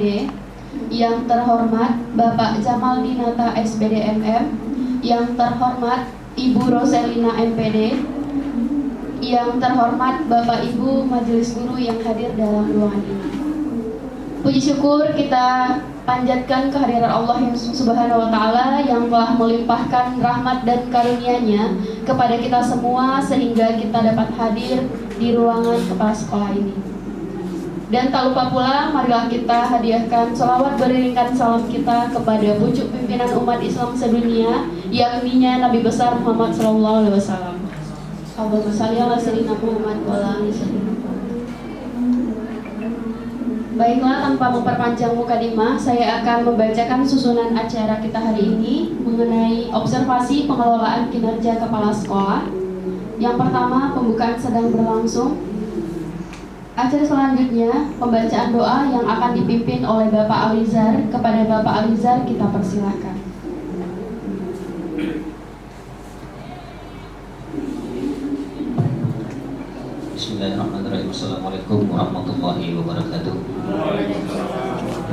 MPD, yang terhormat Bapak Jamal Dinata SPD MM, yang terhormat Ibu Roselina MPD, yang terhormat Bapak Ibu Majelis Guru yang hadir dalam ruangan ini. Puji syukur kita panjatkan kehadiran Allah yang Subhanahu wa Ta'ala yang telah melimpahkan rahmat dan karunia-Nya kepada kita semua sehingga kita dapat hadir di ruangan kepala sekolah ini. Dan tak lupa pula, marilah kita hadiahkan sholawat beriringkan salam kita kepada pucuk pimpinan umat Islam sedunia, yakninya Nabi besar Muhammad SAW. Allahumma shalli ala sayyidina Muhammad wa ala ali sayyidina. Baiklah, tanpa memperpanjang mukadimah, saya akan membacakan susunan acara kita hari ini mengenai observasi pengelolaan kinerja kepala sekolah. Yang pertama, pembukaan sedang berlangsung. Acara selanjutnya, pembacaan doa yang akan dipimpin oleh Bapak Alizar. Kepada Bapak Alizar kita persilakan. Bismillahirrahmanirrahim. Assalamualaikum warahmatullahi wabarakatuh.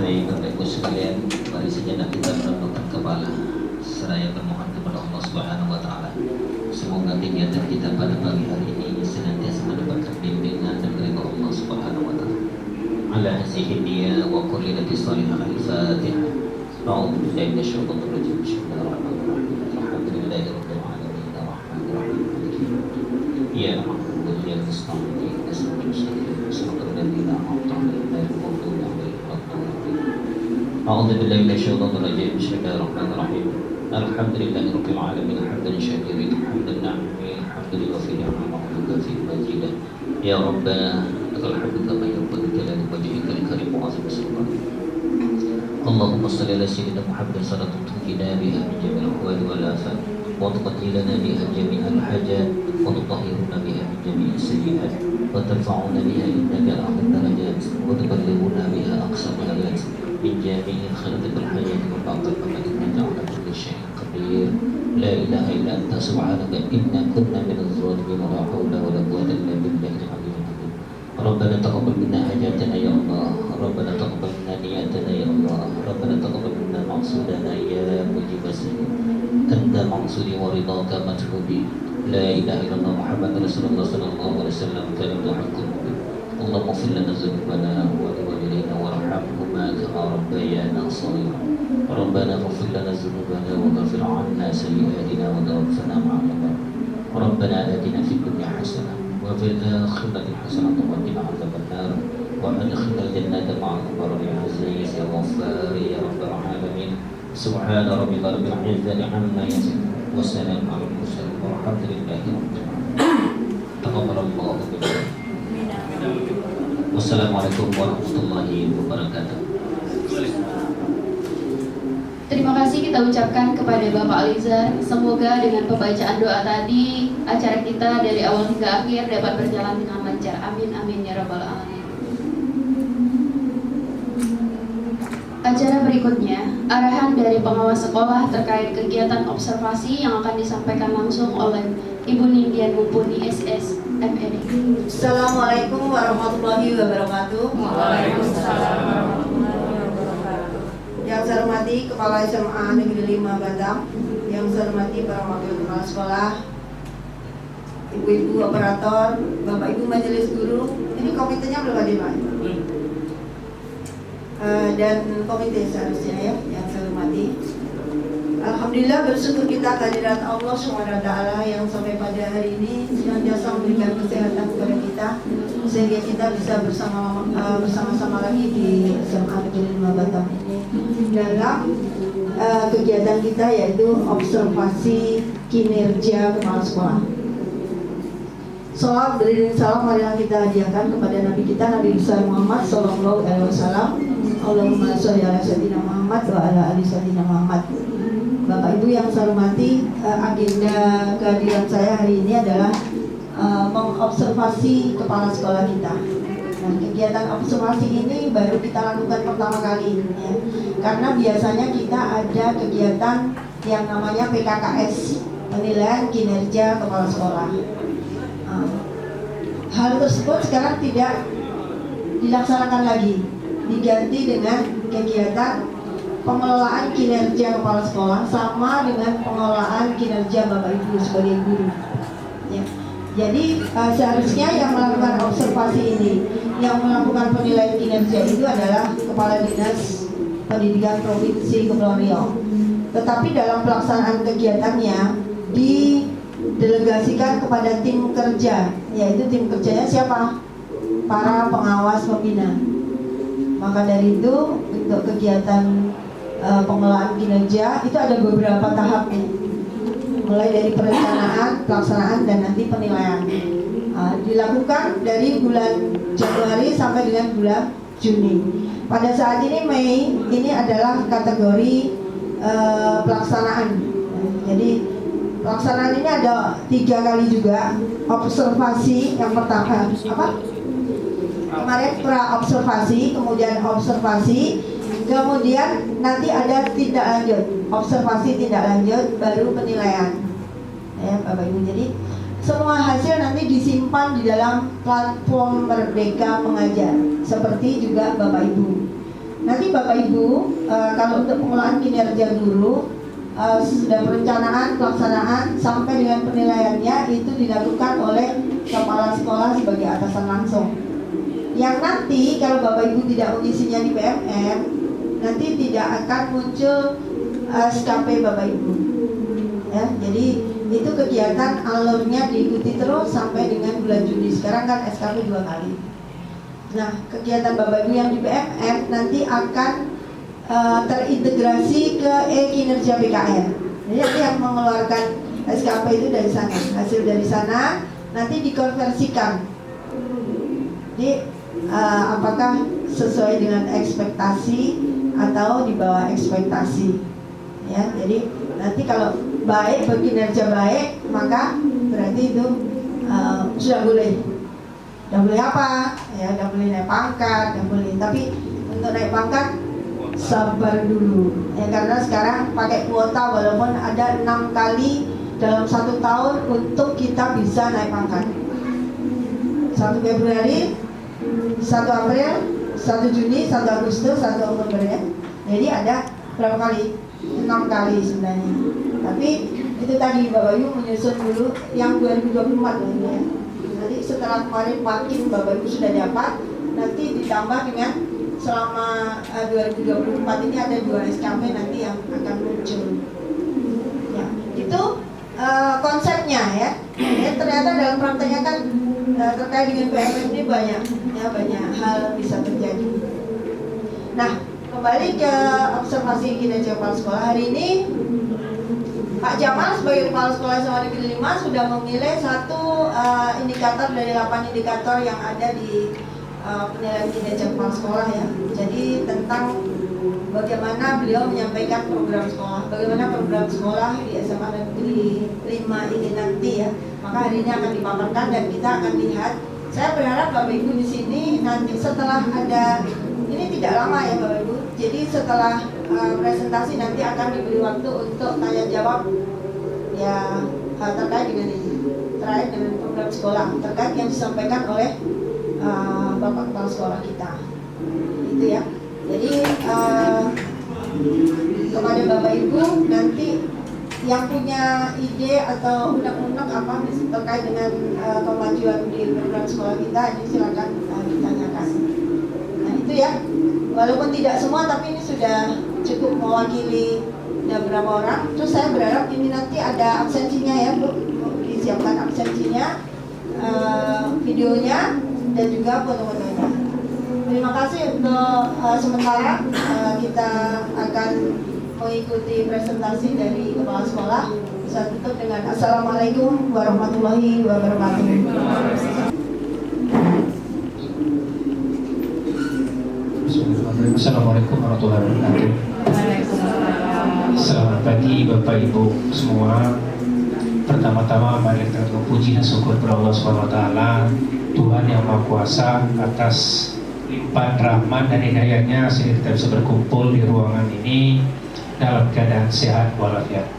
Baik Bapak Ibu sekalian, mari sejenak kita merendahkan kepala seraya bermohon kepada Allah Subhanahu wa Ta'ala. Semoga kegiatan kita pada pagi hari ini senantiasa mendapatkan bimbingan dan ridha Allah Subhanahu wa Ta'ala. Ala hazihi niyya wa kulli lati salihah al-Fatihah. A'udzu billahi minasyaitonir rajim. Bismillahirrahmanirrahim. Alhamdulillahirabbil alamin arrahmanir rahim. Ya أعوذ بالله من الشيطان الرجيم بسم الله الرحمن الرحيم الحمد لله رب العالمين حمدا شاكرين حمدا نعمين حمدا يوفي نعمه ومحمودا في مجيدا يا ربنا لك الحمد كما ينبغي لجلال وجهك الكريم وعظيم سلطانك اللهم صل على سيدنا محمد صلاة تنجينا بها من جميع الأهوال والآفات وتقضي لنا بها جميع الحاجات وتطهرنا بها من جميع السيئات وترفعنا بها إنك أعلى الدرجات وتبلغنا بها أقصى الغايات من جميع خلقة الحياة والباطل إنك على كل شيء قدير لا إله إلا أنت سبحانك إنا كنا من الظالمين ولا حول ولا قوة إلا بالله العلي العظيم ربنا تقبل منا حاجاتنا يا الله ربنا تقبل منا نياتنا يا الله ربنا تقبل منا مقصودنا يا مجيب السيد أنت مقصودي ورضاك مطلوبي لا إله إلا الله محمد رسول الله صلى الله عليه وسلم كلمة حق اللهم اغفر لنا ذنوبنا ولوالدينا وارحمهما كما ربيانا صغيرا ربنا اغفر لنا ذنوبنا وغفر عنا سيئاتنا وتوفنا مع الأبرار ربنا آتنا في الدنيا حسنة وفي الآخرة حسنة وقنا عذاب النار وأدخلنا الجنة مع الأبرار يا عزيز يا غفار يا رب العالمين سبحان ربك رب العزة عما يصفون والسلام على المرسلين والحمد لله رب العالمين تقبل الله منا. Wassalamualaikum warahmatullahi wabarakatuh. Terima kasih kita ucapkan kepada Bapak Alizar. Semoga dengan pembacaan doa tadi, acara kita dari awal hingga akhir dapat berjalan dengan lancar. Amin amin ya rabbal alamin. Acara berikutnya, arahan dari pengawas sekolah terkait kegiatan observasi yang akan disampaikan langsung oleh Ibu Nindya Mumpuni SS MPD. Assalamualaikum warahmatullahi wabarakatuh. Waalaikumsalam warahmatullahi wabarakatuh. Yang saya hormati Kepala SMA Negeri 5 Batam, yang saya hormati para wakil kepala sekolah, ibu-ibu operator, bapak ibu majelis guru. Ini komitenya belum ada Pak? Dan komite seharusnya ya, yang saya hormati. Alhamdulillah bersyukur kita kehadirat Allah SWT yang sampai pada hari ini senantiasa memberikan kesehatan kepada kita sehingga kita bisa bersama-sama lagi di SMA Negeri 5 Batam ini dalam kegiatan kita yaitu observasi kinerja kepala sekolah. Salam beriring salam marilah kita hadiahkan kepada Nabi kita Nabi besar Muhammad Sallallahu Alaihi Wasallam. Allahumma sholli ala sayyidina Muhammad wa ala ali sayyidina Muhammad. Bapak Ibu yang saya hormati, agenda kehadiran saya hari ini adalah mengobservasi kepala sekolah kita. Nah, kegiatan observasi ini baru kita lakukan pertama kali ya. Karena biasanya kita ada kegiatan yang namanya PKKS, penilaian kinerja kepala sekolah. Hal tersebut sekarang tidak dilaksanakan lagi. diganti dengan kegiatan pengelolaan kinerja kepala sekolah sama dengan pengelolaan kinerja Bapak Ibu sebagai guru. Ya. Jadi seharusnya yang melakukan observasi ini, yang melakukan penilaian kinerja itu adalah Kepala Dinas Pendidikan Provinsi Kepulauan Riau. Tetapi dalam pelaksanaan kegiatannya didelegasikan kepada tim kerja, yaitu tim kerjanya siapa? Para pengawas pembina. Maka dari itu untuk kegiatan pengelolaan kinerja itu ada beberapa tahap nih, mulai dari perencanaan, pelaksanaan, dan nanti penilaian. Dilakukan dari bulan Januari sampai dengan bulan Juni. Pada saat ini Mei ini adalah kategori pelaksanaan. Jadi pelaksanaan ini ada 3 kali juga. Observasi yang pertama kemarin pra observasi, kemudian observasi, kemudian nanti ada tindak lanjut, observasi tindak lanjut, baru penilaian. Ya, Bapak Ibu. Jadi semua hasil nanti disimpan di dalam platform Merdeka Mengajar, seperti juga Bapak Ibu. Nanti Bapak Ibu kalau untuk pengelolaan kinerja guru sudah perencanaan, pelaksanaan sampai dengan penilaiannya itu dilakukan oleh kepala sekolah sebagai atasan langsung. Yang nanti kalau Bapak Ibu tidak mengisinya di PMM, nanti tidak akan muncul SKP Bapak Ibu. Ya, jadi itu kegiatan alurnya diikuti terus sampai dengan bulan Juni. Sekarang kan SKP 2 kali. Nah, kegiatan Bapak Ibu yang di PMM nanti akan terintegrasi ke kinerja PKR. Jadi nanti yang mengeluarkan SKP itu dari sana, hasil dari sana nanti dikonversikan. Jadi apakah sesuai dengan ekspektasi atau di bawah ekspektasi? Ya, jadi nanti kalau baik, berkinerja baik, maka berarti itu sudah boleh. Sudah boleh apa? Ya, sudah boleh naik pangkat, sudah boleh. Tapi untuk naik pangkat sabar dulu. Ya, karena sekarang pakai kuota walaupun ada 6 kali dalam 1 tahun untuk kita bisa naik pangkat. 1 Februari, 1 April, 1 Juni, 1 Agustus, 1 Oktober ya. Jadi ada berapa kali? 6 kali sebenarnya. Tapi itu tadi Bapak Ibu menyusun dulu yang 2024 ini ya. Nanti setelah kemarin makin Bapak Ibu sudah dapat, nanti ditambah dengan selama 2024 ini ada 2 SKP nanti yang akan muncul. Ya, itu konsepnya ya. Ternyata dalam prakteknya kan terkait dengan PMM ini banyak hal bisa terjadi. Nah, kembali ke observasi kinerja kepala sekolah hari ini, Pak Jamal sebagai kepala sekolah SMA Negeri 5 sudah memilih 1 indikator dari 8 indikator yang ada di penilaian kinerja kepala sekolah ya. Jadi tentang bagaimana beliau menyampaikan program sekolah, bagaimana program sekolah di SMA Negeri 5 ini nanti ya. Maka hari ini akan dipaparkan dan kita akan lihat. Saya berharap Bapak Ibu di sini nanti setelah ada, ini tidak lama ya Bapak Ibu. Jadi setelah presentasi nanti akan diberi waktu untuk tanya jawab ya terkait dengan ini, terkait dengan program sekolah, terkait yang disampaikan oleh Bapak Kepala Sekolah kita. Itu ya. Jadi kepada Bapak Ibu nanti yang punya ide atau unek-unek apa terkait dengan kemajuan di program sekolah kita, ini silakan ditanyakan. Nah itu ya, walaupun tidak semua tapi ini sudah cukup mewakili beberapa orang. Terus saya berharap ini nanti ada absensinya ya Bu, disiapkan absensinya, videonya dan juga foto-fotonya. Terima kasih untuk sementara kita akan mengikuti presentasi dari kepala sekolah. Bisa tutup dengan Assalamualaikum warahmatullahi wabarakatuh. Assalamualaikum warahmatullahi wabarakatuh. Selamat pagi Bapak Ibu semua. Pertama-tama mari kita memuji dan syukur kepada Allah SWT, Tuhan yang Maha Kuasa, atas limpahan rahmat dan hidayahnya sehingga kita bisa berkumpul di ruangan ini dalam keadaan sehat walafiat.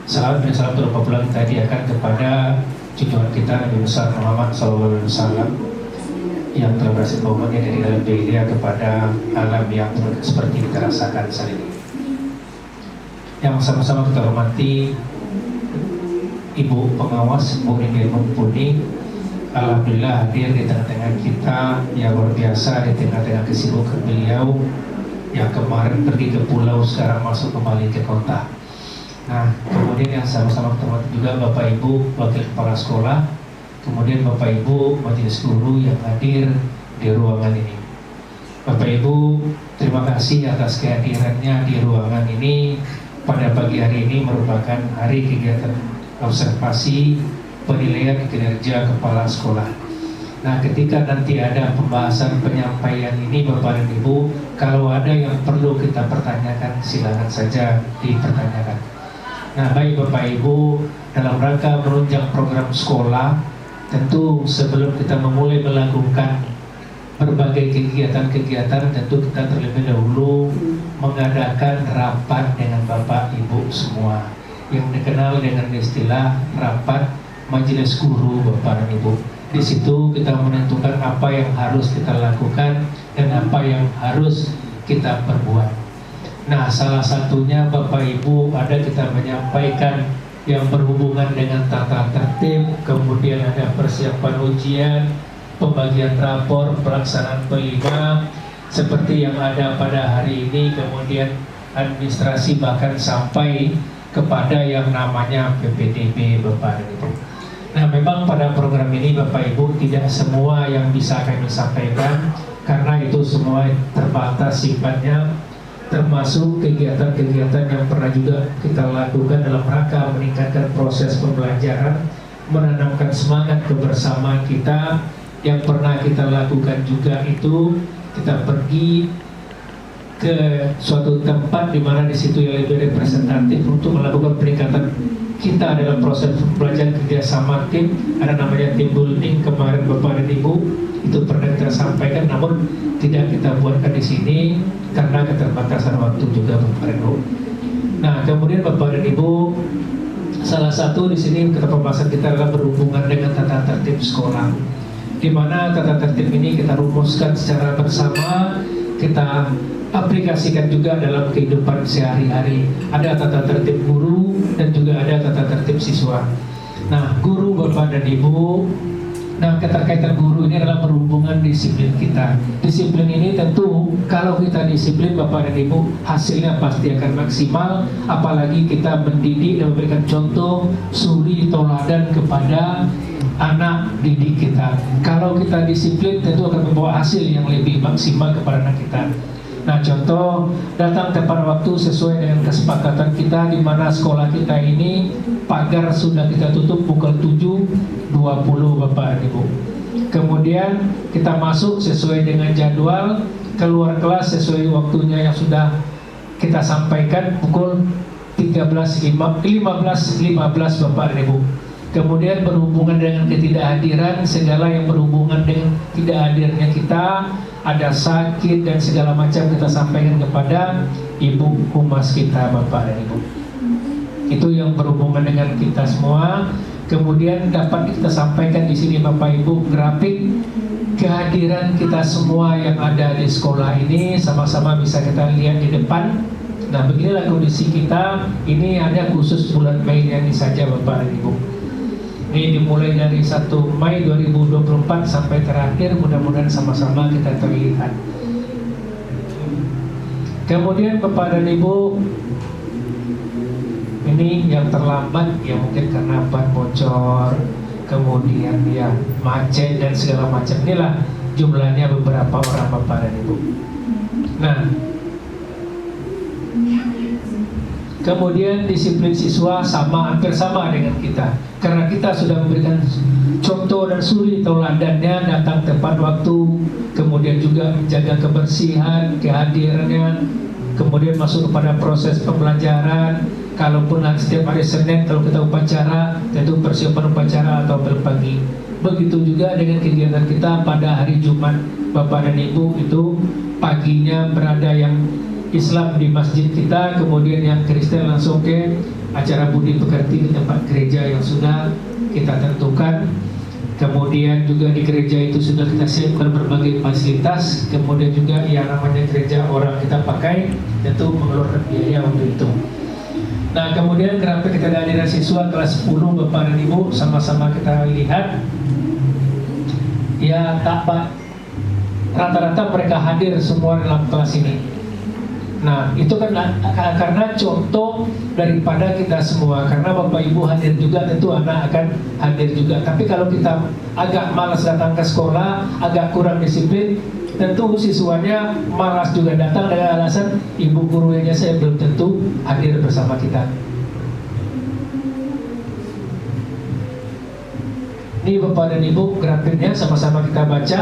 Salam dan salam berupa pula kita hadiahkan kepada junjungan kita Nabi besar Muhammad SAW, yang telah berhasil membawaannya dari alam belia kepada alam yang seperti kita rasakan saat ini. Yang sama-sama kita hormati Ibu Pengawas Bu Indri Mumpuni, alhamdulillah hadir di tengah-tengah kita yang luar biasa di tengah-tengah kesibukan beliau yang kemarin pergi ke pulau, sekarang masuk kembali ke kota. Nah, kemudian yang sama-sama kita hormati juga Bapak Ibu Wakil Kepala Sekolah, kemudian Bapak Ibu Majelis Guru yang hadir di ruangan ini. Bapak Ibu, terima kasih atas kehadirannya di ruangan ini. Pada pagi hari ini merupakan hari kegiatan observasi penilaian kinerja kepala sekolah. Nah, ketika nanti ada pembahasan penyampaian ini Bapak dan Ibu, kalau ada yang perlu kita pertanyakan silakan saja dipertanyakan. Nah, baik Bapak Ibu, dalam rangka menunjang program sekolah, tentu sebelum kita memulai melakukan berbagai kegiatan-kegiatan, tentu kita terlebih dahulu mengadakan rapat dengan Bapak Ibu semua yang dikenal dengan istilah rapat majelis guru Bapak dan Ibu. Di situ kita menentukan apa yang harus kita lakukan dan apa yang harus kita perbuat. Nah, salah satunya Bapak Ibu ada kita menyampaikan yang berhubungan dengan tata tertib, kemudian ada persiapan ujian, pembagian rapor, pelaksanaan P5 seperti yang ada pada hari ini, kemudian administrasi bahkan sampai kepada yang namanya PPDB Bapak dan Ibu. Nah, memang pada program ini Bapak Ibu tidak semua yang bisa kami sampaikan karena itu semua terbatas sifatnya, termasuk kegiatan-kegiatan yang pernah juga kita lakukan dalam rangka meningkatkan proses pembelajaran, menanamkan semangat kebersamaan kita. Yang pernah kita lakukan juga itu kita pergi ke suatu tempat di mana di situ yang lebih representatif untuk melakukan peningkatan kita dalam proses pembelajaran kerjasama tim. Ada namanya tim building kemarin Bapak dan Ibu, itu pernah kita sampaikan, namun tidak kita buatkan di sini karena keterbatasan waktu juga Bapak dan Ibu. Nah, kemudian Bapak dan Ibu, salah satu di sini pembahasan kita adalah berhubungan dengan tata tertib sekolah, di mana tata tertib ini kita rumuskan secara bersama, kita aplikasikan juga dalam kehidupan sehari-hari. Ada tata tertib guru dan juga ada tata tertib siswa. Nah, guru Bapak dan Ibu, nah keterkaitan guru ini adalah berhubungan disiplin kita. Disiplin ini tentu kalau kita disiplin Bapak dan Ibu, hasilnya pasti akan maksimal. Apalagi kita mendidik dan memberikan contoh suri teladan kepada anak didik kita. Kalau kita disiplin tentu akan membawa hasil yang lebih maksimal kepada anak kita. Nah, contoh datang tepat waktu sesuai dengan kesepakatan kita, di mana sekolah kita ini pagar sudah kita tutup pukul 7.20 Bapak dan Ibu. Kemudian kita masuk sesuai dengan jadwal, keluar kelas sesuai waktunya yang sudah kita sampaikan pukul 15.15 Bapak dan Ibu. Kemudian berhubungan dengan ketidakhadiran, segala yang berhubungan dengan tidak hadirnya kita, ada sakit dan segala macam kita sampaikan kepada Ibu Humas kita Bapak dan Ibu. Itu yang berhubungan dengan kita semua. Kemudian dapat kita sampaikan di sini Bapak Ibu grafik kehadiran kita semua yang ada di sekolah ini, sama-sama bisa kita lihat di depan. Nah, beginilah kondisi kita. Ini ada khusus bulan Mei ini saja Bapak dan Ibu. Ini dimulai dari 1 Mei 2024 sampai terakhir, mudah-mudahan sama-sama kita terlihat. Kemudian Bapak dan Ibu, ini yang terlambat ya mungkin karena ban bocor, kemudian ya macet dan segala macam. Inilah jumlahnya beberapa orang Bapak dan Ibu. Nah, kemudian disiplin siswa hampir sama dengan kita, karena kita sudah memberikan contoh dan suri teladannya, datang tepat waktu, kemudian juga menjaga kebersihan, kehadirannya, kemudian masuk kepada proses pembelajaran. Kalaupun setiap hari Senin kalau kita upacara, tentu persiapan upacara atau berpagi. Begitu juga dengan kegiatan kita pada hari Jumat Bapak dan Ibu, itu paginya berada yang Islam di masjid kita, kemudian yang Kristen langsung ke acara budi pekerti di tempat gereja yang sudah kita tentukan. Kemudian juga di gereja itu sudah kita siapkan berbagai fasilitas. Kemudian juga yang namanya gereja orang kita pakai, tentu mengeluarkan biaya untuk itu. Nah, kemudian kenapa kita ada siswa kelas 10 Bapak dan Ibu, sama-sama kita lihat. Ya, rata-rata mereka hadir semua dalam kelas ini. Nah, itu kan karena contoh daripada kita semua. Karena Bapak Ibu hadir juga, tentu anak akan hadir juga. Tapi kalau kita agak malas datang ke sekolah, agak kurang disiplin, tentu siswanya malas juga datang dengan alasan ibu gurunya saya belum tentu hadir bersama kita. Ini Bapak dan Ibu grafiknya sama-sama kita baca.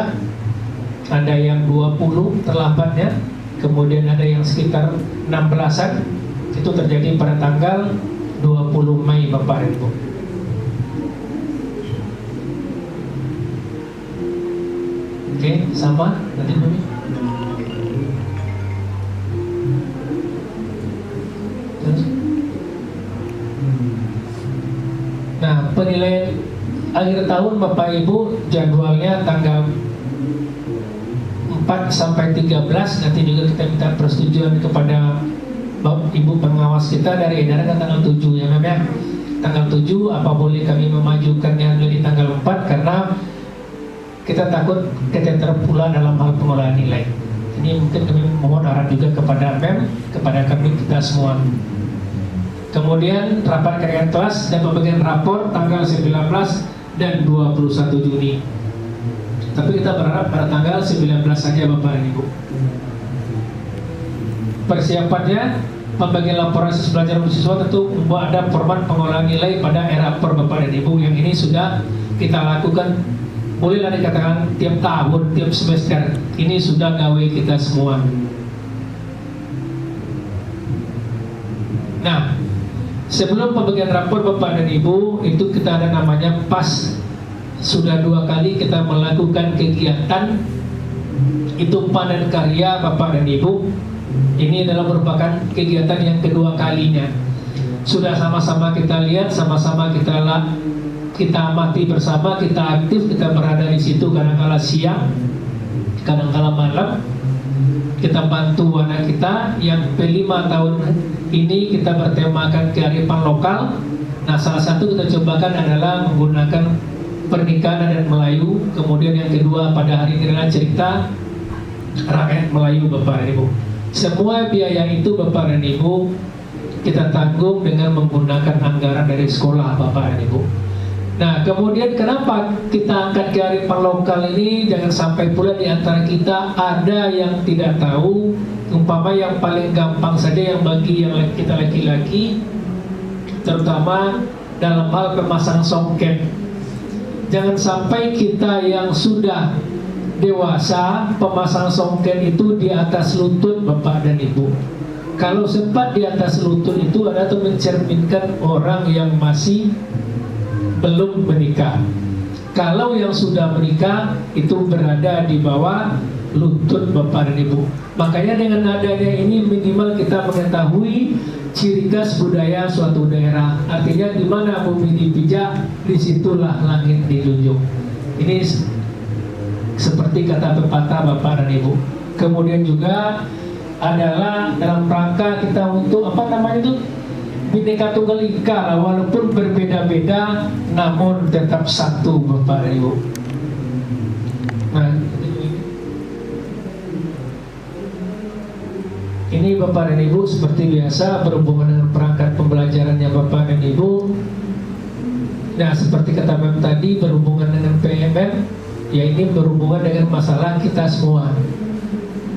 Ada yang 20 terlambatnya, kemudian ada yang sekitar 16-an. Itu terjadi pada tanggal 20 Mei Bapak dan Ibu. Oke, sama nanti dulu. Nah, penilaian akhir tahun Bapak Ibu jadwalnya tanggal 4 sampai 13. Nanti juga kita minta persetujuan kepada Bapak Ibu pengawas kita dari edaran kan tanggal 7 ya Mem ya. Tanggal 7 apa boleh kami memajukannya menjadi tanggal 4 karena kita takut keteter pula dalam hal pengolahan nilai. Ini mungkin kami mohon arahan juga kepada Mem, kepada kami kita semua. Kemudian rapat kerjaan kelas dan pembagian rapor tanggal 19 dan 21 Juni. Tapi kita berharap pada tanggal 19 saja Bapak dan Ibu. Persiapannya pembagian laporan siswa belajar siswa tentu ada format pengolahan nilai pada e-rapor Bapak dan Ibu yang ini sudah kita lakukan, bolehlah dikatakan tiap tahun, tiap semester. Ini sudah gawe kita semua. Nah, sebelum pembagian rapor Bapak dan Ibu itu kita ada namanya PAS. Sudah 2 kali kita melakukan kegiatan itu panen karya Bapak dan Ibu. Ini adalah merupakan kegiatan yang kedua kalinya. Sudah sama-sama kita lihat, sama-sama kita amati bersama, kita aktif, kita berada di situ kadang-kala siang, kadang-kala malam. Kita bantu anak kita yang ke-5 tahun ini kita bertemakan kearifan lokal. Nah, salah satu kita cobakan adalah menggunakan pernikahan adat Melayu. Kemudian yang kedua pada hari ini adalah cerita rakyat Melayu Bapak dan Ibu. Semua biaya itu Bapak dan Ibu kita tanggung dengan menggunakan anggaran dari sekolah Bapak dan Ibu. Nah, kemudian kenapa kita angkat kearifan lokal ini? Jangan sampai pula di antara kita ada yang tidak tahu. Umpama yang paling gampang saja yang bagi yang kita laki-laki, terutama dalam hal pemasang songket. Jangan sampai kita yang sudah dewasa pemasang songket itu di atas lutut Bapak dan Ibu. Kalau sempat di atas lutut itu ada tuh mencerminkan orang yang masih belum menikah. Kalau yang sudah menikah itu berada di bawah lutut Bapak dan Ibu. Makanya dengan adanya ini minimal kita mengetahui ciri khas budaya suatu daerah. Artinya di mana bumi dipijak, disitulah langit dijunjung. Ini seperti kata pepatah Bapak dan Ibu. Kemudian juga adalah dalam rangka kita untuk apa namanya itu Bhinneka Tunggal Ika, walaupun berbeda-beda namun tetap satu Bapak dan Ibu. Nah, ini Bapak dan Ibu seperti biasa berhubungan dengan perangkat pembelajarannya Bapak dan Ibu. Nah, seperti kata Mem tadi berhubungan dengan PMM, ya ini berhubungan dengan masalah kita semua.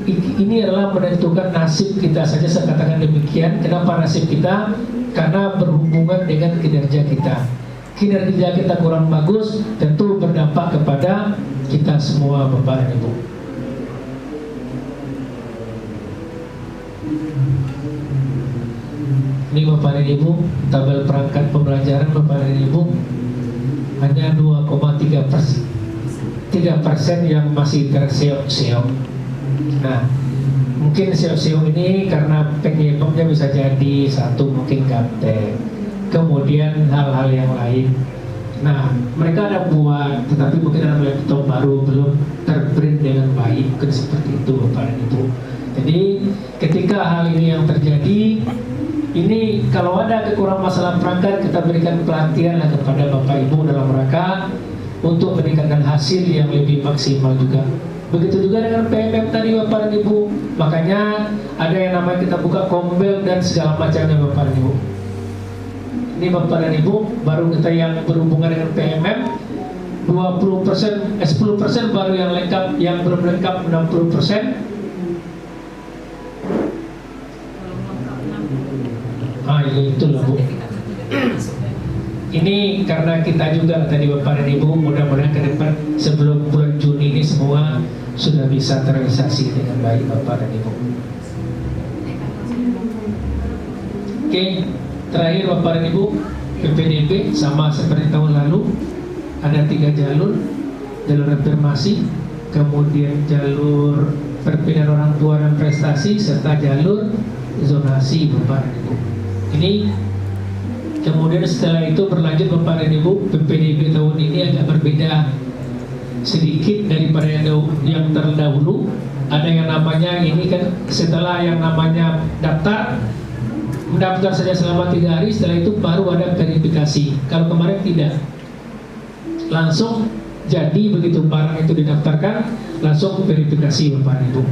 Ini adalah menentukan nasib kita saja, saya katakan demikian. Kenapa nasib kita? Karena berhubungan dengan kinerja kita. Kinerja kita kurang bagus, tentu berdampak kepada kita semua Bapak dan Ibu. Ini Bapak dan Ibu, tabel perangkat pembelajaran Bapak dan Ibu hanya 2,3% yang masih terseok-seok. Nah, mungkin seok-seok ini karena penyebabnya bisa jadi satu mungkin gaptek, kemudian hal-hal yang lain. Nah, mereka ada buat, tetapi mungkin ada laptop baru belum terprint dengan baik, mungkin seperti itu Bapak dan Ibu. Jadi ketika hal ini yang terjadi, ini kalau ada kekurangan masalah perangkat, kita berikan pelatihan kepada Bapak Ibu dalam rangka untuk meningkatkan hasil yang lebih maksimal juga. Begitu juga dengan PMM tadi Bapak dan Ibu. Makanya ada yang namanya kita buka kombel dan segala macamnya Bapak dan Ibu. Ini Bapak dan Ibu, baru kita yang berhubungan dengan PMM 10% baru yang lengkap, yang belum lengkap 60%. Itulah Bu. Ini karena kita juga tadi Bapak dan Ibu, mudah-mudahan ke depan sebelum bulan Juni ini semua sudah bisa terrealisasi dengan baik Bapak dan Ibu. Oke, terakhir Bapak dan Ibu, PPDB sama seperti tahun lalu, ada 3 jalur: jalur afirmasi, kemudian jalur perpindahan orang tua dan prestasi, serta jalur zonasi Bapak dan Ibu. Ini kemudian setelah itu berlanjut Bapak dan Ibu, PPDB tahun ini agak berbeda sedikit daripada yang terdahulu. Ada yang namanya ini kan setelah yang namanya mendaftar saja selama 3 hari, setelah itu baru ada verifikasi. Kalau kemarin tidak, langsung jadi begitu barang itu didaftarkan langsung verifikasi Bapak dan Ibu.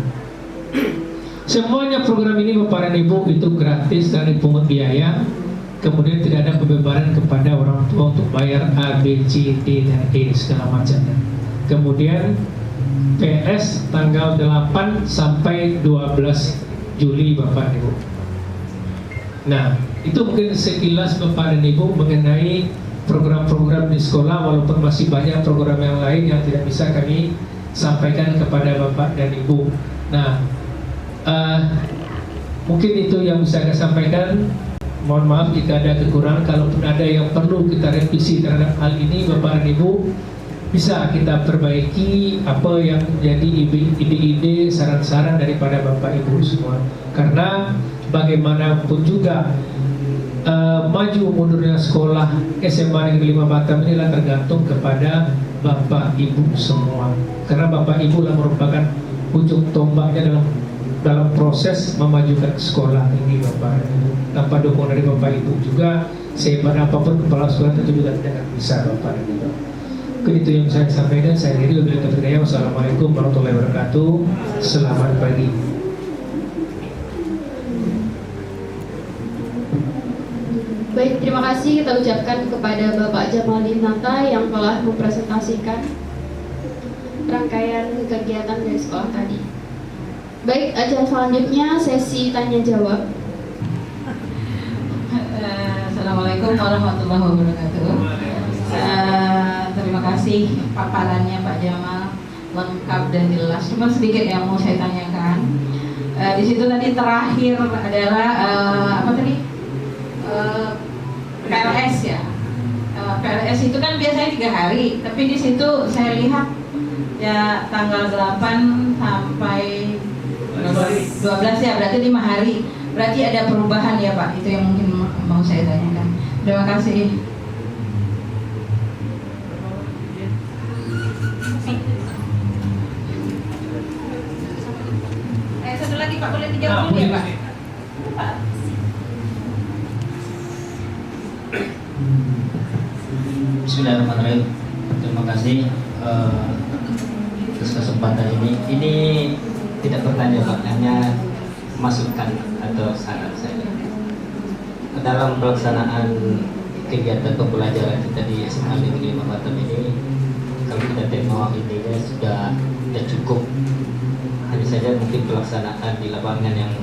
Semuanya program ini Bapak dan Ibu itu gratis dan dipungut biaya. Kemudian tidak ada pembebanan kepada orang tua untuk bayar A, B, C, D, dan E segala macamnya. Kemudian PNS tanggal 8 sampai 12 Juli Bapak dan Ibu. Nah, itu mungkin sekilas Bapak dan Ibu mengenai program-program di sekolah, walaupun masih banyak program yang lain yang tidak bisa kami sampaikan kepada Bapak dan Ibu. Nah, mungkin itu yang bisa saya sampaikan. Mohon maaf jika ada kekurangan. Kalaupun ada yang perlu kita revisi terhadap hal ini Bapak dan Ibu, bisa kita perbaiki apa yang menjadi ide-ide, saran-saran daripada Bapak Ibu semua. Karena bagaimanapun juga maju mundurnya sekolah SMA Negeri 5 Batam inilah tergantung kepada Bapak Ibu semua. Karena Bapak Ibu lah merupakan ujung tombaknya dalam proses memajukan sekolah ini Bapak Ibu. Tanpa dukungan dari Bapak Ibu juga, sehebat apapun kepala sekolah tentu juga tidak bisa Bapak Ibu. Mungkin itu yang saya sampaikan. Saya akhiri, wabillahi taufiq wal hidayah. Wassalamualaikum warahmatullahi wabarakatuh. Selamat pagi. Baik, terima kasih kita ucapkan kepada Bapak Jamal Dinata yang telah mempresentasikan rangkaian kegiatan dari sekolah tadi. Baik, acara selanjutnya sesi tanya jawab. Assalamualaikum warahmatullahi wabarakatuh. Terima kasih paparannya Pak Jamal, lengkap dan jelas. Cuma sedikit yang mau saya tanyakan. Di situ tadi terakhir adalah apa tadi? PLS ya. PLS itu kan biasanya 3 hari, tapi di situ saya lihat ya tanggal 8 sampai 12 ya, berarti 5 hari. Berarti ada perubahan ya Pak, itu yang mungkin mau saya tanyakan. Terima kasih. Satu lagi Pak, boleh dijawab dulu ya Pak? Bismillahirrahmanirrahim. Terima kasih atas kesempatan ini. Ini tidak bertanya Pak, hanya masukan atau saran saya dalam pelaksanaan kegiatan pembelajaran kita di SMA Negeri 5 Batam ini. Kalau kita tengok intinya sudah cukup, hanya saja mungkin pelaksanaan di lapangan yang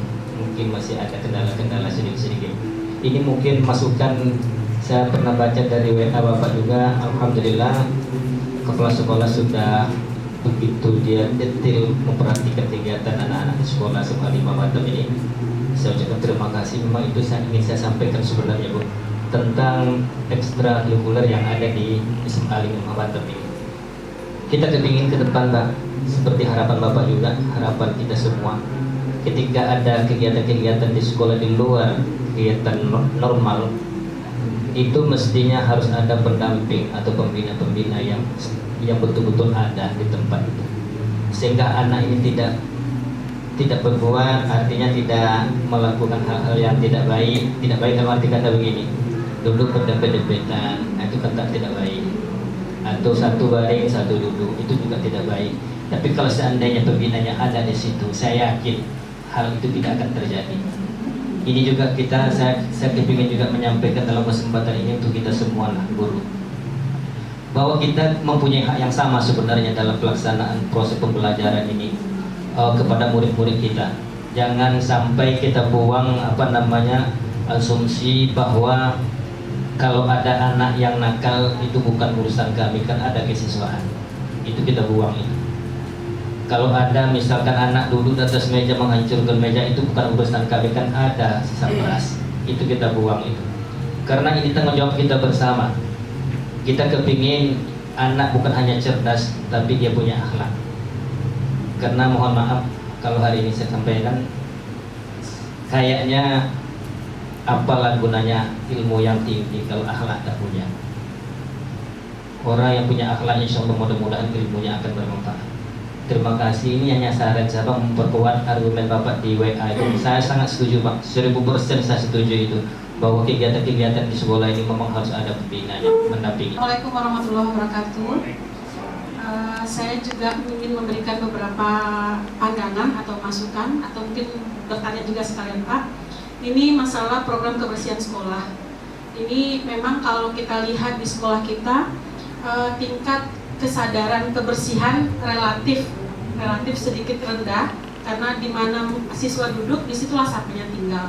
mungkin masih ada kendala-kendala sedikit-sedikit. Ini mungkin masukan. Saya pernah baca dari WA Bapak juga, alhamdulillah kepala sekolah sudah begitu dia detail memperhatikan kegiatan anak-anak di sekolah SMA 5 Batam ini. Saya ucapkan terima kasih. Memang itu ingin saya sampaikan sebenarnya Bu, tentang ekstrakurikuler yang ada di SMA 5 Batam ini. Kita kepingin ke depan Pak, seperti harapan Bapak juga, harapan kita semua, ketika ada kegiatan-kegiatan di sekolah di luar kegiatan normal, itu mestinya harus ada pendamping atau pembina-pembina yang betul-betul ada di tempat itu, sehingga anak ini tidak berbuat, artinya tidak melakukan hal-hal yang tidak baik dalam arti kata begini, duduk berdempet-dempetan, itu kan tidak baik, atau satu baring satu duduk, itu juga tidak baik. Tapi kalau seandainya pembinanya ada di situ, saya yakin hal itu tidak akan terjadi. Ini juga saya ingin juga menyampaikan dalam kesempatan ini untuk kita semua lah, guru, bahwa kita mempunyai hak yang sama sebenarnya dalam pelaksanaan proses pembelajaran ini kepada murid-murid kita. Jangan sampai kita buang asumsi bahwa kalau ada anak yang nakal itu bukan urusan kami, kan ada kesiswaan, itu kita buang itu. Kalau ada misalkan anak duduk di atas meja menghancurkan meja, itu bukan urusan kami, kan ada sisa beras, itu kita buang itu. Karena ini tanggung jawab kita bersama. Kita kepingin anak bukan hanya cerdas, tapi dia punya akhlak. Karena mohon maaf kalau hari ini saya sampaikan, kayaknya apalah gunanya ilmu yang tinggi kalau akhlak tak punya. Orang yang punya akhlak, insya Allah mudah-mudahan ilmunya akan bermanfaat. Terima kasih. Ini hanya saran saya, Pak, memperkuat argumen Bapak di WA itu. Saya sangat setuju, Pak, 1000% saya setuju itu, bahwa kegiatan-kegiatan di sekolah ini memang harus ada pembina yang mendampingi. Assalamualaikum warahmatullahi wabarakatuh. Saya juga ingin memberikan beberapa pandangan atau masukan, atau mungkin bertanya juga sekalian, Pak. Ini masalah program kebersihan sekolah. Ini memang kalau kita lihat di sekolah kita, tingkat kesadaran kebersihan relatif sedikit rendah, karena di mana siswa duduk disitulah sampahnya tinggal.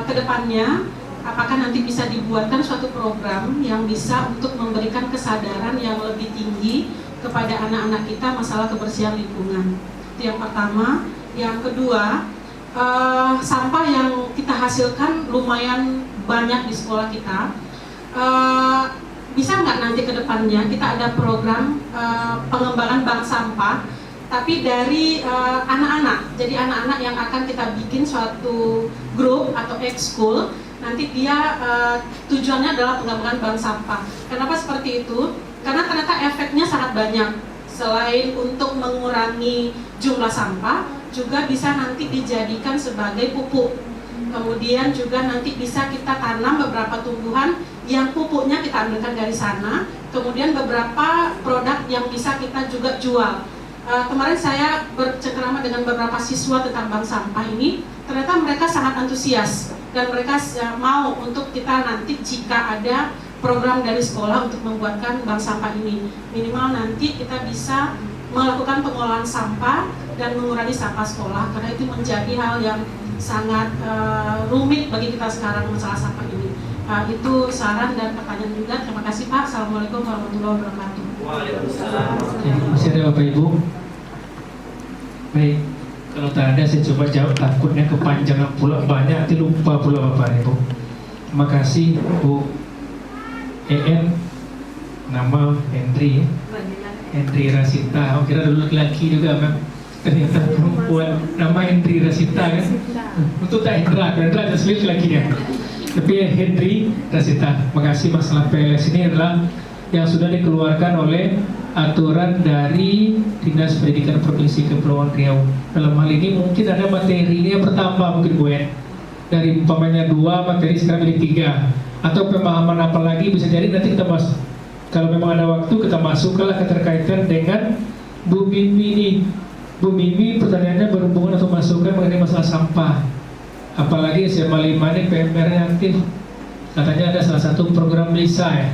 Kedepannya apakah nanti bisa dibuatkan suatu program yang bisa untuk memberikan kesadaran yang lebih tinggi kepada anak-anak kita masalah kebersihan lingkungan. Itu yang pertama. Yang kedua, sampah yang kita hasilkan lumayan banyak di sekolah kita. Bisa nggak nanti ke depannya kita ada program pengembangan bank sampah, tapi dari anak-anak. Jadi anak-anak yang akan kita bikin suatu grup atau ekskul, nanti dia tujuannya adalah pengembangan bank sampah. Kenapa seperti itu? Karena ternyata efeknya sangat banyak. Selain untuk mengurangi jumlah sampah, juga bisa nanti dijadikan sebagai pupuk. Kemudian juga nanti bisa kita tanam beberapa tumbuhan yang pupuknya kita ambilkan dari sana. Kemudian beberapa produk yang bisa kita juga jual. Kemarin saya bercengkerama dengan beberapa siswa tentang bank sampah ini. Ternyata mereka sangat antusias dan mereka mau untuk kita nanti jika ada program dari sekolah untuk membuatkan bank sampah ini. Minimal nanti kita bisa melakukan pengolahan sampah dan mengurangi sampah sekolah, karena itu menjadi hal yang sangat rumit bagi kita sekarang masalah sampah ini. Itu saran dan pertanyaan juga. Terima kasih, Pak. Assalamualaikum warahmatullahi wabarakatuh. Waalaikumsalam. Masih ada Bapak Ibu? Baik, kalau tak ada saya coba jawab, takutnya kepanjangan pula banyak, nanti lupa pula Bapak Ibu. Terima kasih Bu EN, nama Hendri Rasita. Kira dulu laki-laki juga kan? Ternyata perempuan, nama Hendri Rasita kan? Untuk tak Hendra tasbih lakinya. Tapi Hendri Rasita. Makasih. Masalah PLS ini adalah yang sudah dikeluarkan oleh aturan dari Dinas Pendidikan Provinsi Kepulauan Riau. Dalam hal ini mungkin ada materinya bertambah mungkin Bu ya. Dari umpamanya 2 materi sekarang menjadi 3. Atau pemahaman apa lagi bisa jadi nanti kita bahas. Kalau memang ada waktu kita masukkanlah keterkaitan dengan Bu Mimi ini. Bu Mimi pertanyaannya berhubungan atau masukan mengenai masalah sampah. Apalagi SMA 5 ini PMR-nya aktif. Katanya ada salah satu program LISA ya.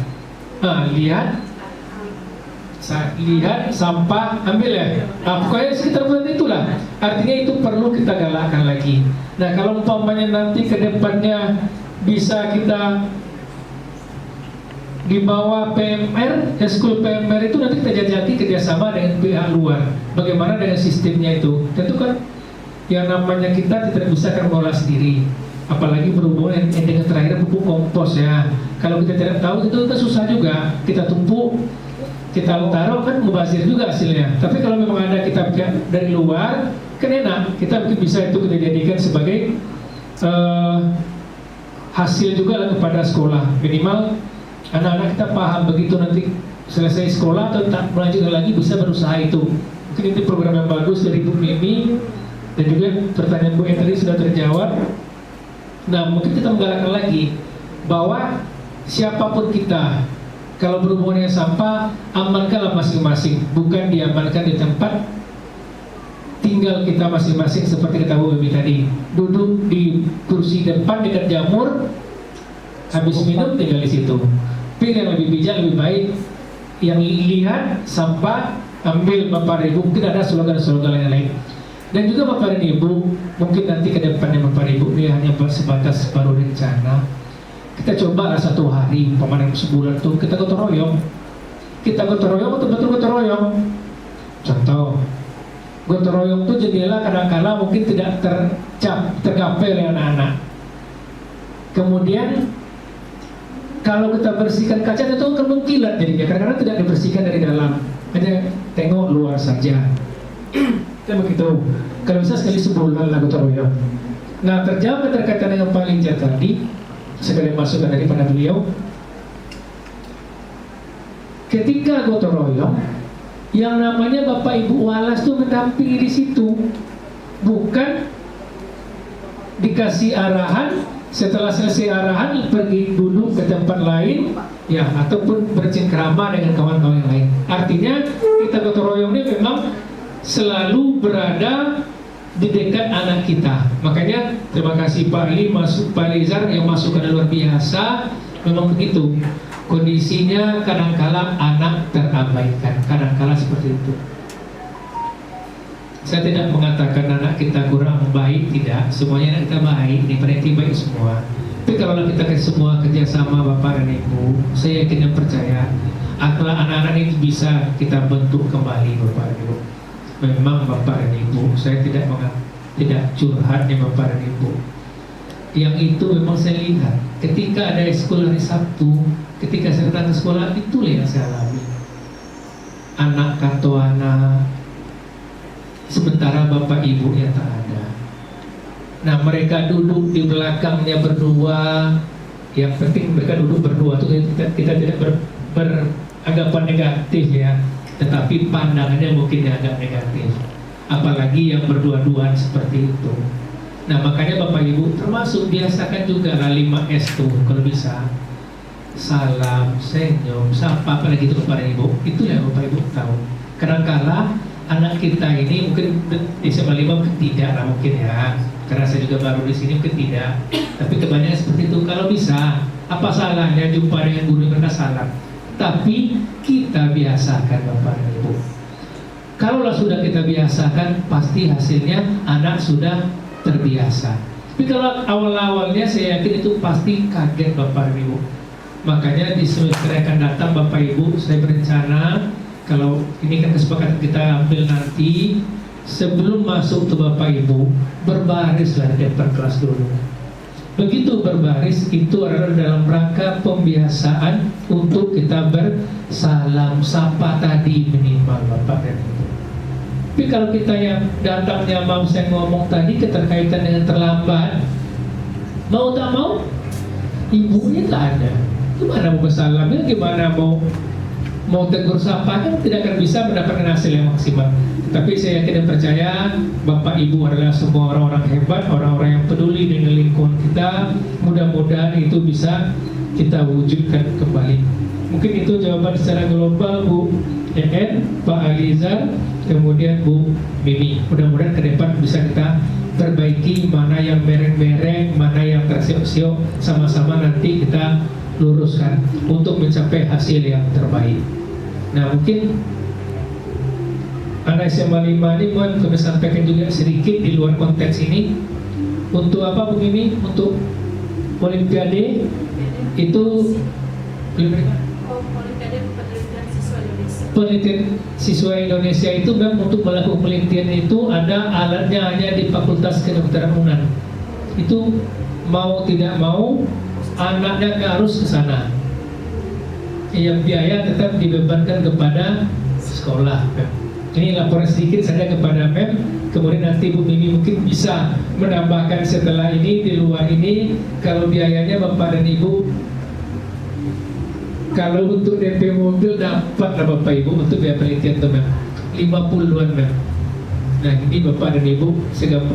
Lihat sampah ambil ya. Pokoknya sekitar bulan itulah. Artinya itu perlu kita galakkan lagi. Nah kalau umpamanya nanti ke depannya bisa kita di bawah PMR, Eskul PMR itu nanti kita jajaki kerjasama dengan pihak luar. Bagaimana dengan sistemnya itu? Tentu kan yang namanya kita tidak bisa kan mengolah sendiri. Apalagi berhubungan dengan terakhir pupuk kompos ya. Kalau kita tidak tahu itu kita susah juga. Kita tumpuk, kita taruh kan mubazir juga hasilnya. Tapi kalau memang ada kita dari luar, kan enak. Kita mungkin bisa itu kita jadikan sebagai hasil juga lah kepada sekolah. Minimal anak-anak kita paham begitu nanti selesai sekolah atau tak melanjutkan lagi bisa berusaha itu. Mungkin ini program yang bagus dari Bu Mimi, dan juga pertanyaan Bu yang tadi sudah terjawab. Nah, mungkin kita menggalakkan lagi bahwa siapapun kita, kalau berhubungan dengan sampah, amankanlah masing-masing, bukan diamankan di tempat tinggal kita masing-masing seperti kata Bu Mimi tadi. Duduk di kursi depan dekat jamur, habis minum tinggal di situ. Pilih yang lebih bijak, lebih baik. Yang lihat sampah, ambil Bapak Ibu. Mungkin ada slogan-slogan yang lain. Dan juga Bapak dan Ibu, mungkin nanti ke depannya Bapak Ibu, ini hanya sebatas baru rencana. Kita coba satu hari, umpamanya sebulan tuh kita gotong royong. Kita gotong royong, betul-betul gotong royong. Contoh, gotong royong tuh jendela kadang-kala mungkin tidak tergapai oleh anak-anak. Kemudian kalau kita bersihkan kaca itu akan mengkilat jadinya, kadang-kadang tidak dibersihkan dari dalam, hanya tengok luar saja. Kita begitu. Kalau bisa sekali sebulan lah gotong royong. Nah, terjawab keterkaitan dengan Pak Linja tadi, sekali masukan daripada beliau. Ketika gotong royong, yang namanya Bapak Ibu Walas tuh mendampingi di situ, bukan dikasih arahan. Setelah selesai arahan pergi duduk ke tempat lain, ya, ataupun bercengkrama dengan kawan-kawan yang lain. Artinya kita gotong royong ini memang selalu berada di dekat anak kita. Makanya terima kasih Pak Ali, Pak Lizar yang masukannya luar biasa. Memang begitu kondisinya, kadang-kala anak terabaikan, kadang-kala seperti itu. Saya tidak mengatakan anak kita kurang baik, tidak. Semuanya anak kita baik, ini pada baik semua. Tapi kalau kita semua kerjasama Bapak dan Ibu, saya yakin dan percaya anak-anak ini bisa kita bentuk kembali Bapak dan Ibu. Memang Bapak dan Ibu, saya tidak curhat nih Bapak dan Ibu. Yang itu memang saya lihat ketika ada sekolah hari Sabtu, ketika saya datang ke sekolah, itulah yang saya alami. Anak kanto anak, sementara Bapak Ibu yang tak ada. Nah, mereka duduk di belakangnya berdua. Yang penting mereka duduk berdua itu kita tidak beranggapan negatif ya, tetapi pandangannya mungkin agak negatif. Apalagi yang berdua-duaan seperti itu. Nah, makanya Bapak Ibu termasuk biasakan juga lah 5S tuh kalau bisa. Salam, senyum, sapa, apalagi itu Bapak Ibu. Itu yang Bapak Ibu tahu. Kadang-kala anak kita ini mungkin di SMA 5 mungkin tidak lah mungkin ya, karena saya juga baru di sini mungkin tidak, tapi kebanyakan seperti itu. Kalau bisa, apa salahnya jumpa dengan guru mereka salam, tapi kita biasakan Bapak dan Ibu. Kalaulah sudah kita biasakan, pasti hasilnya anak sudah terbiasa. Tapi kalau awal-awalnya saya yakin itu pasti kaget Bapak dan Ibu. Makanya di semester yang akan datang Bapak Ibu, saya berencana, kalau ini kan kesepakatan kita ambil nanti, sebelum masuk ke Bapak Ibu, berbarislah di depan kelas dulu. Begitu berbaris, itu adalah dalam rangka pembiasaan untuk kita bersalam sapa tadi minimal Bapak dan Ibu. Tapi kalau kita yang datangnya mau saya ngomong tadi keterkaitan dengan terlambat, mau tak mau, ibunya tak ada. Gimana mau bersalamnya, gimana mau tegur sapa, kan tidak akan bisa mendapatkan hasil yang maksimal. Tapi saya yakin dan percaya Bapak Ibu adalah semua orang-orang hebat, orang-orang yang peduli dengan lingkungan kita. Mudah-mudahan itu bisa kita wujudkan kembali. Mungkin itu jawaban secara global Bu EN, Pak Alizar, kemudian Bu Mimi. Mudah-mudahan ke depan bisa kita perbaiki mana yang mereng-mereng, mana yang tersiok-siok, sama-sama nanti kita luruskan untuk mencapai hasil yang terbaik. Nah, mungkin anak SMA 5 ini mohon kami sampaikan juga sedikit di luar konteks ini. Untuk apa Bu Mimi? Untuk Olimpiade itu penelitian siswa Indonesia itu memang untuk melakukan penelitian itu ada alatnya hanya di Fakultas Kedokteran UNAN. Itu mau tidak mau anaknya harus ke sana. Yang biaya tetap dibebankan kepada sekolah. Ini laporan sedikit saja kepada MEM. Kemudian nanti Bu Mimi mungkin bisa menambahkan setelah ini, di luar ini, kalau biayanya Bapak dan Ibu, kalau untuk DP mobil dapat lah Bapak Ibu untuk biaya penelitian tuh Mem, 50-an Mem. Nah ini Bapak dan Ibu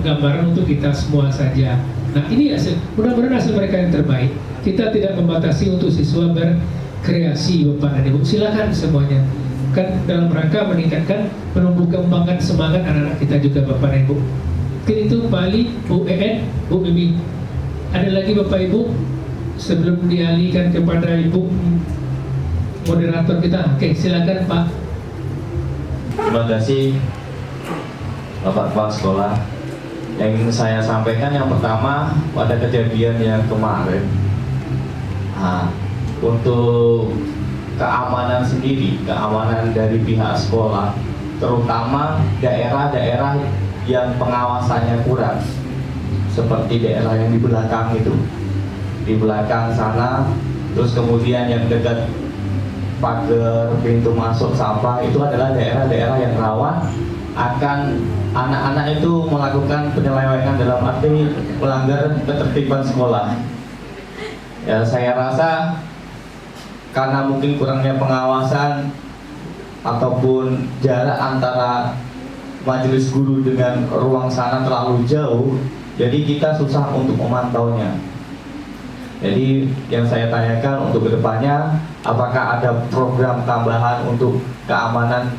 gambaran untuk kita semua saja. Nah ini hasil, mudah-mudahan hasil mereka yang terbaik. Kita tidak membatasi untuk siswa berkreasi Bapak dan Ibu, silakan semuanya. Kan dalam rangka meningkatkan, menumbuh kembangkan semangat anak-anak kita juga Bapak dan Ibu. Mungkin itu Bali, Bu EN, Bu Mimi. Ada lagi Bapak Ibu sebelum dialihkan kepada Ibu moderator kita. Oke, silakan Pak. Terima kasih Bapak Kepala Sekolah. Yang ingin saya sampaikan yang pertama pada kejadian yang kemarin, untuk keamanan sendiri, keamanan dari pihak sekolah, terutama daerah-daerah yang pengawasannya kurang, seperti daerah yang di belakang itu, di belakang sana, terus kemudian yang dekat pagar pintu masuk sampah, itu adalah daerah-daerah yang rawan akan anak-anak itu melakukan penyelewengan, dalam arti melanggar ketertiban sekolah. Ya, saya rasa karena mungkin kurangnya pengawasan ataupun jarak antara majelis guru dengan ruang sana terlalu jauh, jadi kita susah untuk memantaunya. Jadi yang saya tanyakan untuk kedepannya, apakah ada program tambahan untuk keamanan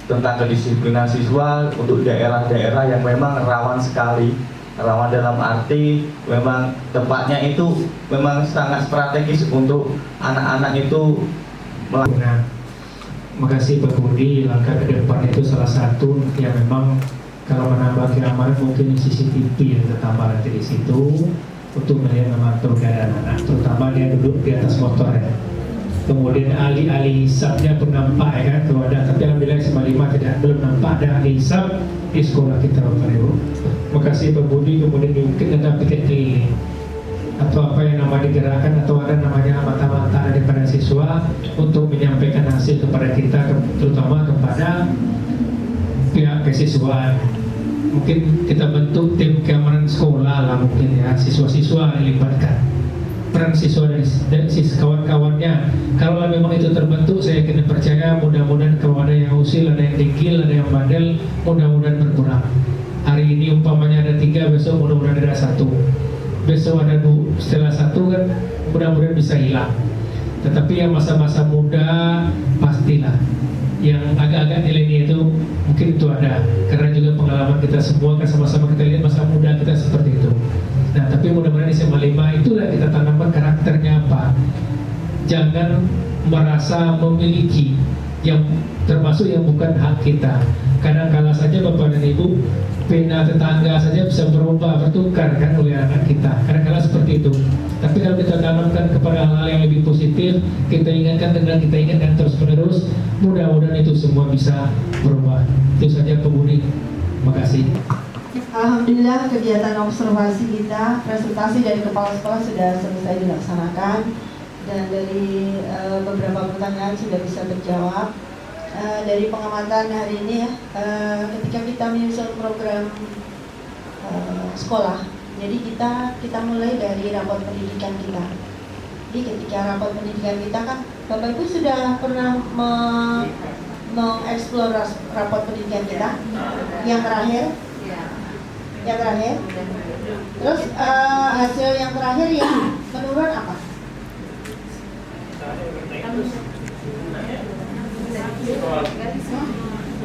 tentang kedisiplinan siswa untuk daerah-daerah yang memang rawan sekali. Rawan dalam arti memang tempatnya itu memang sangat strategis untuk anak-anak itu melakukan. Nah, makasih Pak Budi. Langkah ke depan itu salah satu yang memang kalau menambah keamanan mungkin CCTV yang tertambah nanti di situ untuk melihat memantau keadaan anak, terutama dia duduk di atas motor ya. Kemudian ahli hisabnya pun nampak ya kan, kalau ada, tapi alhamdulillah SMA 5 belum nampak ada ahli hisab di sekolah kita Bapak Ibu. Makasih Pak Budi. Kemudian mungkin ada piket keliling atau apa yang namanya digerakkan atau ada namanya mata-mata daripada siswa untuk menyampaikan hasil kepada kita, terutama kepada pihak kesiswaan. Mungkin kita bentuk tim keamanan sekolah lah mungkin ya, siswa-siswa dilibatkan, peran siswa dan kawan-kawannya. Kalau memang itu terbentuk, saya kena percaya mudah-mudahan kalau ada yang usil, ada yang degil, ada yang bandel, mudah-mudahan berkurang. Hari ini umpamanya ada 3, besok mudah-mudahan ada 1, besok ada 2, setelah 1 kan mudah-mudahan bisa hilang. Tetapi yang masa-masa muda pastilah, yang agak-agak nilainya itu mungkin itu ada, karena juga pengalaman kita semua kan sama-sama kita lihat masa muda kita seperti itu. Nah, tapi mudah-mudahan di SMA 5 itulah kita tanamkan karakternya apa. Jangan merasa memiliki yang termasuk yang bukan hak kita. Kadang-kala saja Bapak dan Ibu, pena tetangga saja bisa bertukar kan oleh anak kita. Kadang-kala seperti itu. Tapi kalau kita tanamkan kepada hal-hal yang lebih positif, kita ingatkan terus-menerus, mudah-mudahan itu semua bisa berubah. Itu saja Pak Budi. Terima kasih. Alhamdulillah kegiatan observasi kita, presentasi dari kepala sekolah sudah selesai dilaksanakan, dan dari beberapa pertanyaan sudah bisa terjawab. Dari pengamatan hari ini ya, ketika kita menyusun program sekolah, jadi kita mulai dari rapor pendidikan kita. Jadi ketika rapor pendidikan kita kan Bapak Ibu sudah pernah mengeksplor rapor pendidikan kita yang terakhir. Yang terakhir, terus hasil yang terakhir yang menurun apa?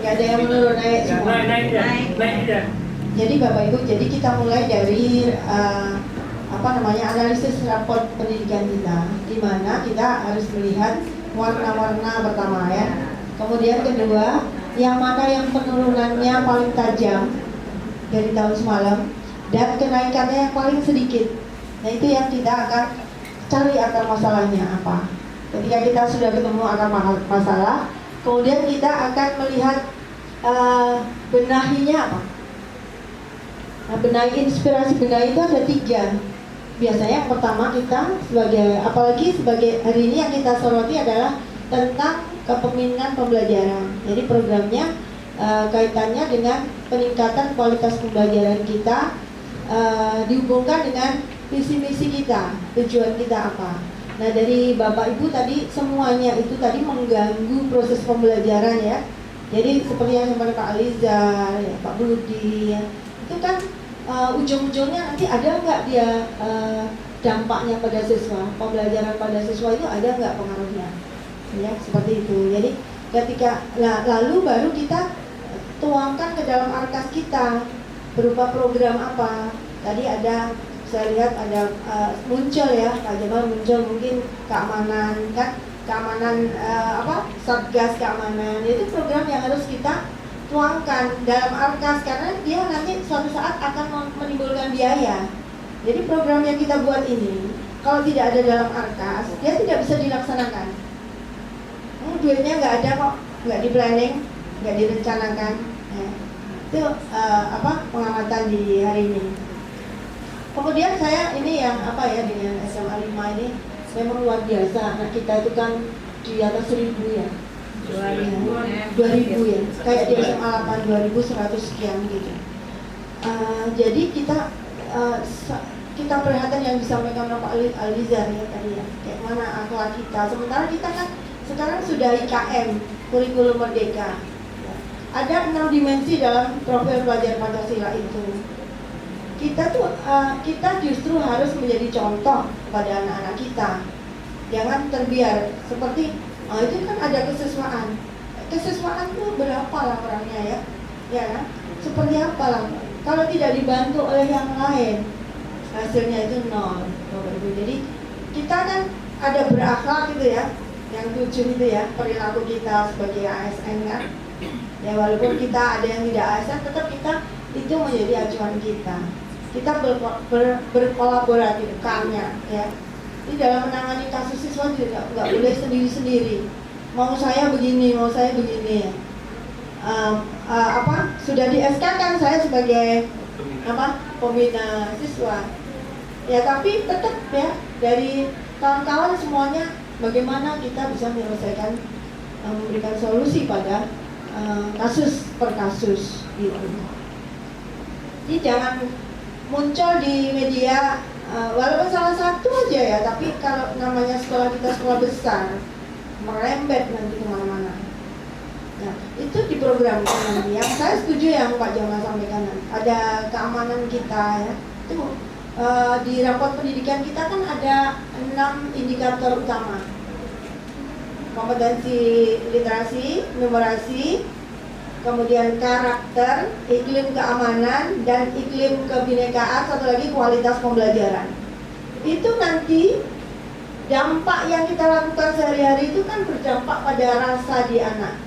Gak ada yang menurun, naik semua. Naik. Jadi Bapak Ibu, jadi kita mulai dari analisis raport pendidikan kita, di mana kita harus melihat warna-warna pertama ya. Kemudian kedua, yang mana yang penurunannya paling tajam dari tahun semalam dan kenaikannya yang paling sedikit. Nah, itu yang kita akan cari akar masalahnya apa. Ketika kita sudah ketemu akar masalah, kemudian kita akan melihat benahinya apa. Nah, inspirasi benahi itu ada 3. Biasanya yang pertama kita apalagi sebagai hari ini yang kita soroti adalah tentang kepemimpinan pembelajaran. Jadi programnya kaitannya dengan peningkatan kualitas pembelajaran kita, dihubungkan dengan visi misi kita, tujuan kita apa. Nah, dari Bapak Ibu tadi semuanya itu tadi mengganggu proses pembelajaran ya. Jadi seperti yang disampaikan Pak Alizar, ya, Pak Budi, ya, itu kan ujung-ujungnya nanti ada nggak dia dampaknya pada siswa, pembelajaran pada siswa itu ada nggak pengaruhnya, ya seperti itu. Jadi ketika lalu baru kita tuangkan ke dalam arkas kita berupa program apa. Tadi ada, saya lihat ada muncul ya, Pak Jamal muncul mungkin keamanan kan, keamanan Satgas keamanan, itu program yang harus kita tuangkan dalam arkas karena dia nanti suatu saat akan menimbulkan biaya. Jadi program yang kita buat ini kalau tidak ada dalam arkas dia tidak bisa dilaksanakan. Duitnya nggak ada kok, nggak di planning, nggak direncanakan. Ya. Itu pengamatan di hari ini. Kemudian saya ini yang dengan SMA 5 ini memang luar biasa. Anak kita itu kan di atas 1000 ya. 2000 ya. Kayak di SMA 8 2100 sekian gitu. Jadi kita perhatikan yang disampaikan Pak Alizar ya tadi ya. Kayak mana akhlak kita. Sementara kita kan sekarang sudah IKM, kurikulum merdeka. Ada 6 dimensi dalam profil pelajar Pancasila itu. Kita justru harus menjadi contoh pada anak-anak kita. Jangan terbiar seperti itu kan ada kesiswaan. Kesiswaan itu berapa lah orangnya ya? Ya kan? Seperti apa lah? Kalau tidak dibantu oleh yang lain, hasilnya itu 0. Jadi kita kan ada berakhlak gitu ya. Yang 7 itu ya, perilaku kita sebagai ASN kan. Ya walaupun kita ada yang tidak ASN, tetap kita itu menjadi acuan kita. Kita berkolaborasi rekannya ya. Di dalam menangani kasus siswa juga nggak boleh sendiri-sendiri. Mau saya begini, mau saya begini. Sudah di SK kan saya sebagai pembina siswa. Ya tapi tetap ya dari kawan-kawan semuanya bagaimana kita bisa menyelesaikan memberikan solusi pada kasus per kasus gitu. Jadi jangan muncul di media walaupun salah satu aja ya, tapi kalau namanya sekolah kita sekolah besar merembet nanti kemana-mana. Nah itu diprogramkan nanti. Yang saya setuju yang Pak Jamal sampaikan, ada keamanan kita ya. Itu di raport pendidikan kita kan ada 6 indikator utama. Kompetensi literasi, numerasi, kemudian karakter, iklim keamanan, dan iklim kebinekaan, satu lagi kualitas pembelajaran. Itu nanti dampak yang kita lakukan sehari-hari itu kan berdampak pada rasa di anak.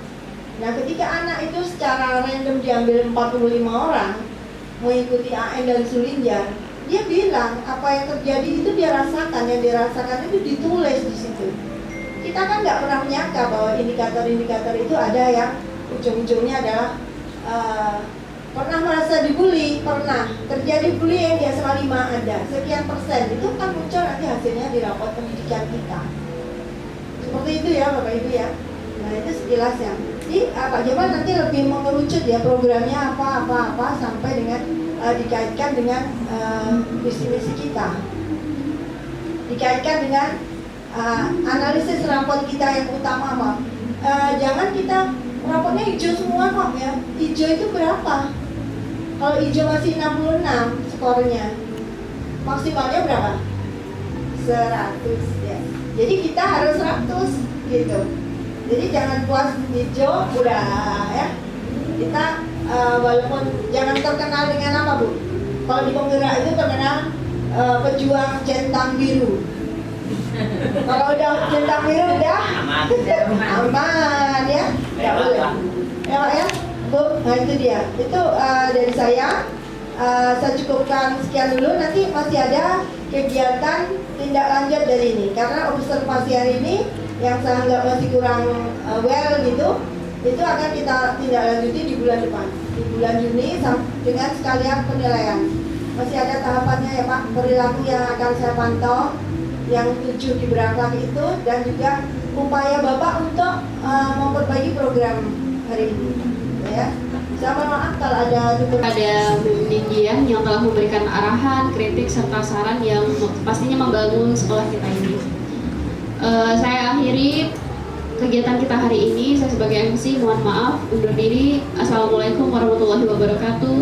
Nah ketika anak itu secara random diambil 45 orang mengikuti AN dan Sulinjar, dia bilang apa yang terjadi itu dia rasakan, yang dirasakan itu ditulis di situ. Kita kan nggak pernah menyangka bahwa indikator-indikator itu ada yang ujung-ujungnya adalah pernah merasa dibully, pernah terjadi bullying di SMA 5 ada sekian persen, itu kan muncul nanti hasilnya di raport pendidikan kita. Seperti itu ya Bapak Ibu ya. Nah itu sekilasnya. Jadi Pak Jamal nanti lebih mengerucut ya programnya apa sampai dengan dikaitkan dengan visi misi kita, dikaitkan dengan analisis raport kita yang utama apa. Jangan kita raportnya hijau semua kok ya. Hijau itu berapa? Kalau hijau masih 66 skornya, maksimalnya berapa? 100 ya. Jadi kita harus 100 gitu. Jadi jangan puas hijau udah ya. Kita walaupun jangan terkenal dengan apa Bu? Kalau di penggerak itu terkenal pejuang centang biru. Kalau udah centang biru udah aman ya, nggak boleh ya Pak ya Bu. Nah itu dia, itu dari saya cukupkan sekian dulu. Nanti masih ada kegiatan tindak lanjut dari ini karena observasi hari ini yang saya anggap masih kurang well gitu, itu akan kita tindak lanjuti di bulan depan, di bulan Juni dengan sekalian penilaian. Masih ada tahapannya ya Pak, perilaku yang akan saya pantau, yang 7 di berakhlak itu, dan juga upaya Bapak untuk memperbaiki program hari ini. Ya. ya. Siapa maaf kalau ada Pada Ninggian yang telah memberikan arahan, kritik, serta saran yang pastinya membangun sekolah kita ini. Saya akhiri kegiatan kita hari ini. Saya sebagai MC mohon maaf, undur diri. Assalamualaikum warahmatullahi wabarakatuh.